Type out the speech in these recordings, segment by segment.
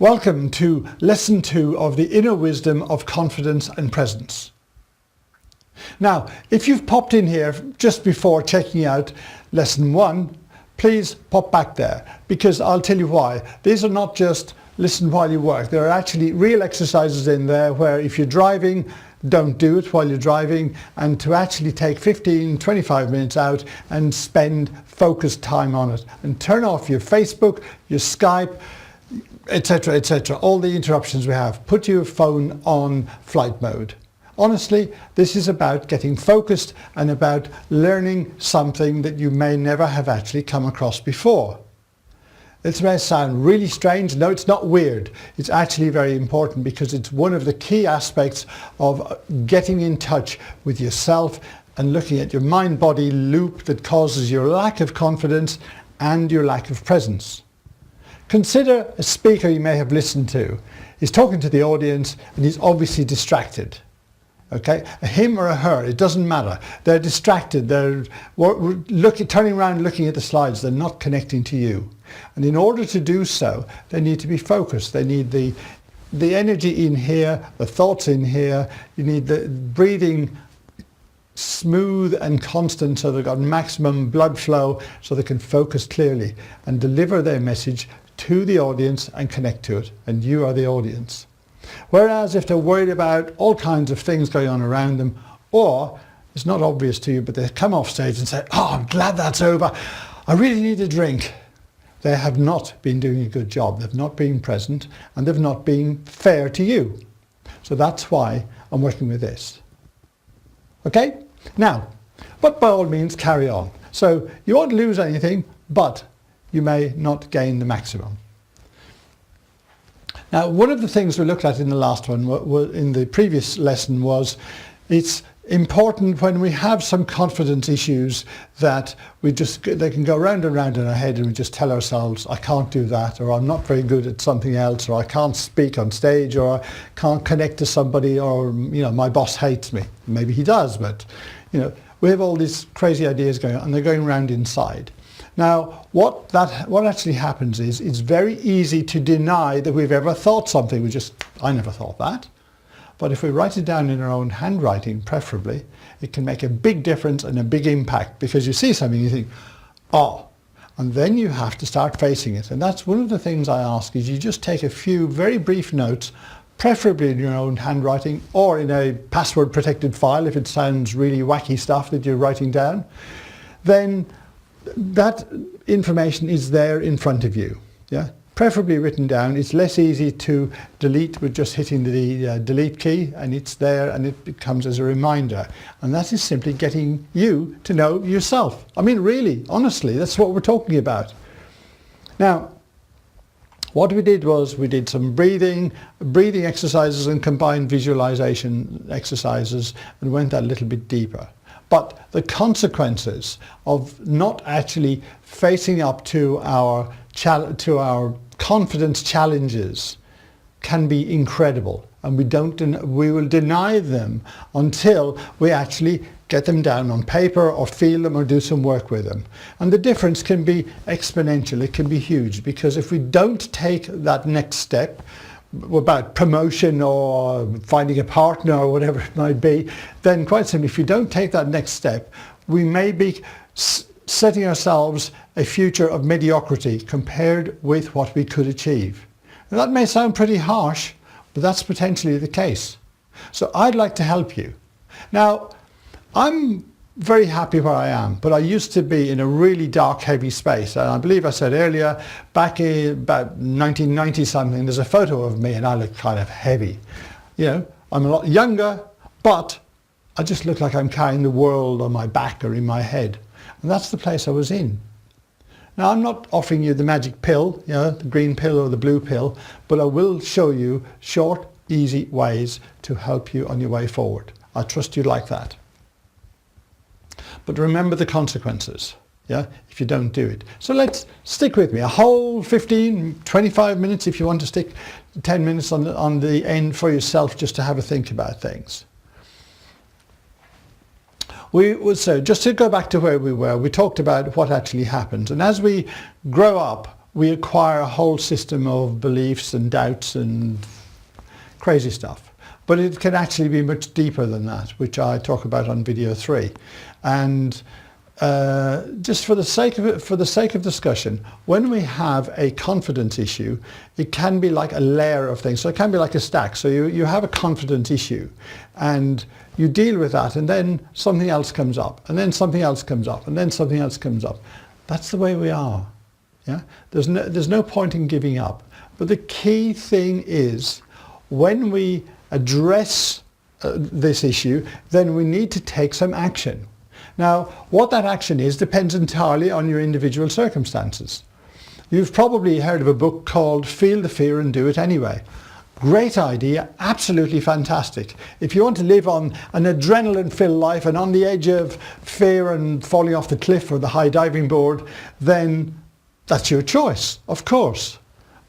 Welcome to Lesson 2 of the Inner Wisdom of Confidence and Presence. Now, if you've popped in here just before checking out Lesson 1, please pop back there, because I'll tell you why. These are not just listen while you work. There are actually real exercises in there where if you're driving, don't do it while you're driving, and to actually take 15-25 minutes out and spend focused time on it and turn off your Facebook, your Skype, etc., etc., all the interruptions we have. Put your phone on flight mode. Honestly, this is about getting focused and about learning something that you may never have actually come across before. This may sound really strange. No, it's not weird. It's actually very important because it's one of the key aspects of getting in touch with yourself and looking at your mind-body loop that causes your lack of confidence and your lack of presence. Consider a speaker you may have listened to. He's talking to the audience and he's obviously distracted. Okay, a him or a her, it doesn't matter. They're distracted. They're turning around, looking at the slides. They're not connecting to you. And in order to do so, they need to be focused. They need the energy in here, the thoughts in here. You need the breathing smooth and constant so they've got maximum blood flow so they can focus clearly and deliver their message to the audience and connect to it, and you are the audience. Whereas if they're worried about all kinds of things going on around them, or it's not obvious to you but they come off stage and say, "Oh, I'm glad that's over, I really need a drink," they have not been doing a good job. They've not been present and they've not been fair to you. So that's why I'm working with this. Okay? Now, but by all means carry on. So you won't lose anything, but you may not gain the maximum. Now, one of the things we looked at in the last one, in the previous lesson, was it's important when we have some confidence issues that they can go round and round in our head and we just tell ourselves, "I can't do that," or "I'm not very good at something else," or "I can't speak on stage," or "I can't connect to somebody," or "My boss hates me." Maybe he does, but we have all these crazy ideas going on and they're going round inside. Now, what actually happens is it's very easy to deny that we've ever thought something. I never thought that. But if we write it down in our own handwriting, preferably, it can make a big difference and a big impact, because you see something and you think, "Oh," and then you have to start facing it. And that's one of the things I ask, is you just take a few very brief notes, preferably in your own handwriting or in a password protected file if it sounds really wacky stuff that you're writing down. Then that information is there in front of you, yeah? Preferably written down. It's less easy to delete with just hitting the delete key, and it's there and it becomes as a reminder. And that is simply getting you to know yourself. I mean, really, honestly, that's what we're talking about. Now, what we did was we did some breathing exercises and combined visualization exercises and went a little bit deeper. But the consequences of not actually facing up to our confidence challenges can be incredible, and we will deny them until we actually get them down on paper or feel them or do some work with them. And the difference can be exponential. It can be huge, because if we don't take that next step about promotion or finding a partner or whatever it might be, then quite simply, if you don't take that next step, we may be setting ourselves a future of mediocrity compared with what we could achieve. Now, that may sound pretty harsh, but that's potentially the case. So I'd like to help you. Now, I'm very happy where I am, but I used to be in a really dark, heavy space. And I believe I said earlier, back in about 1990 something, there's a photo of me and I look kind of heavy. I'm a lot younger, but I just look like I'm carrying the world on my back or in my head. And that's the place I was in. Now, I'm not offering you the magic pill, the green pill or the blue pill, but I will show you short, easy ways to help you on your way forward. I trust you like that. But remember the consequences, if you don't do it. So let's stick with me. A whole 15, 25 minutes, if you want to stick 10 minutes on the end for yourself, just to have a think about things. So just to go back to where we were, we talked about what actually happens. And as we grow up, we acquire a whole system of beliefs and doubts and crazy stuff. But it can actually be much deeper than that, which I talk about on video 3. And just for the sake of it, for the sake of discussion, when we have a confidence issue, it can be like a layer of things. So it can be like a stack. So you have a confidence issue and you deal with that, and then something else comes up, and then something else comes up, and then something else comes up. That's the way we are. Yeah? There's no point in giving up. But the key thing is, when we address this issue, then we need to take some action. Now, what that action is depends entirely on your individual circumstances. You've probably heard of a book called Feel the Fear and Do It Anyway. Great idea, absolutely fantastic. If you want to live on an adrenaline-filled life and on the edge of fear and falling off the cliff or the high diving board, then that's your choice, of course.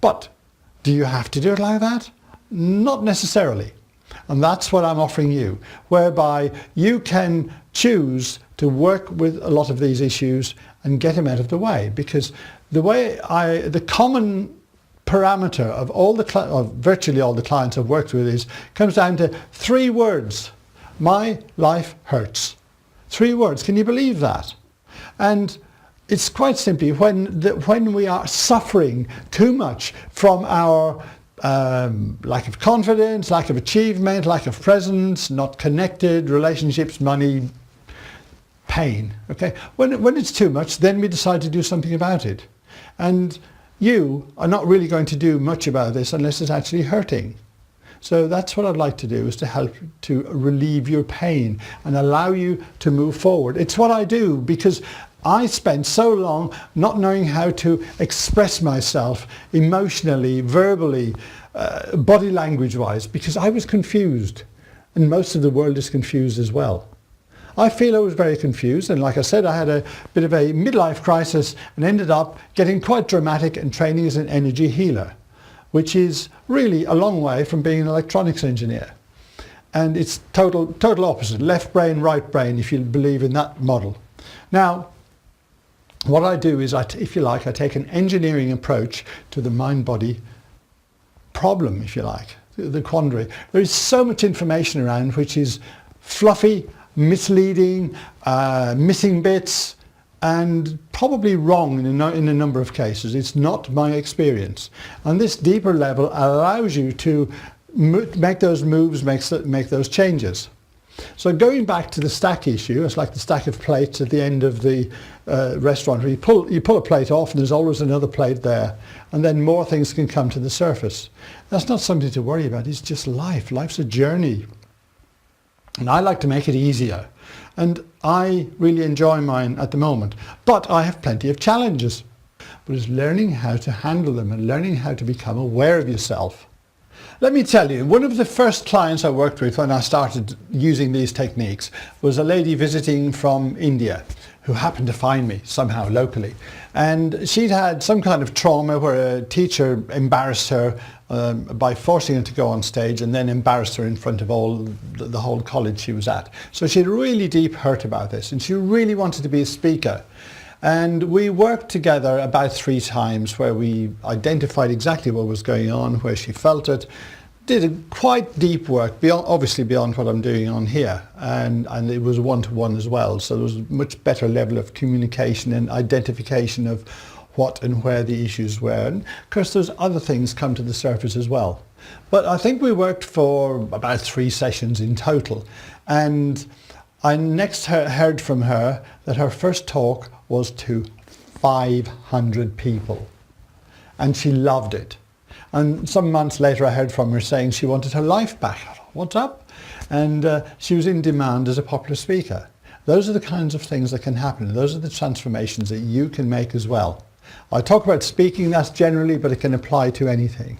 But do you have to do it like that? Not necessarily. And that's what I'm offering you, whereby you can choose to work with a lot of these issues and get them out of the way. Because the common parameter of virtually all the clients I've worked with comes down to 3 words. My life hurts. 3 words. Can you believe that? And it's quite simply when we are suffering too much from our lack of confidence, lack of achievement, lack of presence, not connected, relationships, money, pain. Okay, when it's too much, then we decide to do something about it. And you are not really going to do much about this unless it's actually hurting. So that's what I'd like to do, is to help to relieve your pain and allow you to move forward. It's what I do because I spent so long not knowing how to express myself emotionally, verbally, body language wise, because I was confused, and most of the world is confused as well. I feel I was very confused, and like I said, I had a bit of a midlife crisis and ended up getting quite dramatic and training as an energy healer, which is really a long way from being an electronics engineer. And it's total opposite, left brain, right brain, if you believe in that model. Now, what I do is, if you like, I take an engineering approach to the mind-body problem, if you like, the quandary. There is so much information around which is fluffy, misleading, missing bits, and probably wrong in a number of cases. It's not my experience. And this deeper level allows you to make those moves, make those changes. So going back to the stack issue, it's like the stack of plates at the end of the restaurant where you pull a plate off and there's always another plate there, and then more things can come to the surface. That's not something to worry about. It's just life. Life's a journey. And I like to make it easier. And I really enjoy mine at the moment. But I have plenty of challenges. But it's learning how to handle them and learning how to become aware of yourself. Let me tell you, one of the first clients I worked with when I started using these techniques was a lady visiting from India who happened to find me somehow locally. And she'd had some kind of trauma where a teacher embarrassed her by forcing her to go on stage, and then embarrassed her in front of the whole college she was at. So she had really deep hurt about this, and she really wanted to be a speaker. And we worked together about 3 times where we identified exactly what was going on, where she felt it, did a quite deep work, obviously beyond what I'm doing on here, and it was one-to-one as well, so there was a much better level of communication and identification of what and where the issues were. And of course those other things come to the surface as well. But I think we worked for about 3 sessions in total, and I next heard from her that her first talk was to 500 people, and she loved it. And some months later I heard from her saying she wanted her life back. I thought, what's up? And she was in demand as a popular speaker. Those are the kinds of things that can happen. Those are the transformations that you can make as well. I talk about speaking, that's generally, but it can apply to anything.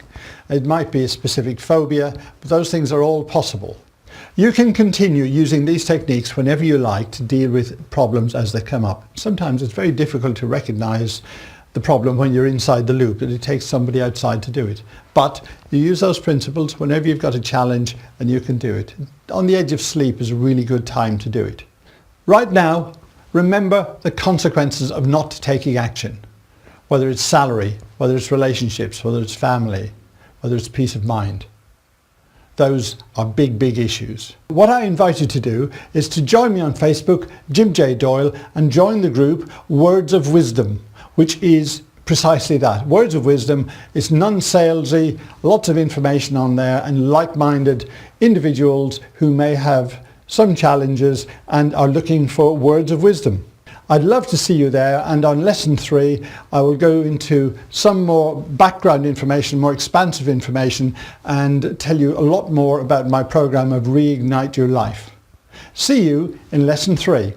It might be a specific phobia, but those things are all possible. You can continue using these techniques whenever you like to deal with problems as they come up. Sometimes it's very difficult to recognize the problem when you're inside the loop, and it takes somebody outside to do it. But you use those principles whenever you've got a challenge, and you can do it. On the edge of sleep is a really good time to do it. Right now, remember the consequences of not taking action. whether it's salary, whether it's relationships, whether it's family, whether it's peace of mind. Those are big, big issues. What I invite you to do is to join me on Facebook, Jim J. Doyle, and join the group Words of Wisdom, which is precisely that. Words of Wisdom is non-salesy, lots of information on there, and like-minded individuals who may have some challenges and are looking for words of wisdom. I'd love to see you there, and on lesson 3 I will go into some more background information, more expansive information, and tell you a lot more about my program of Reignite Your Life. See you in lesson 3.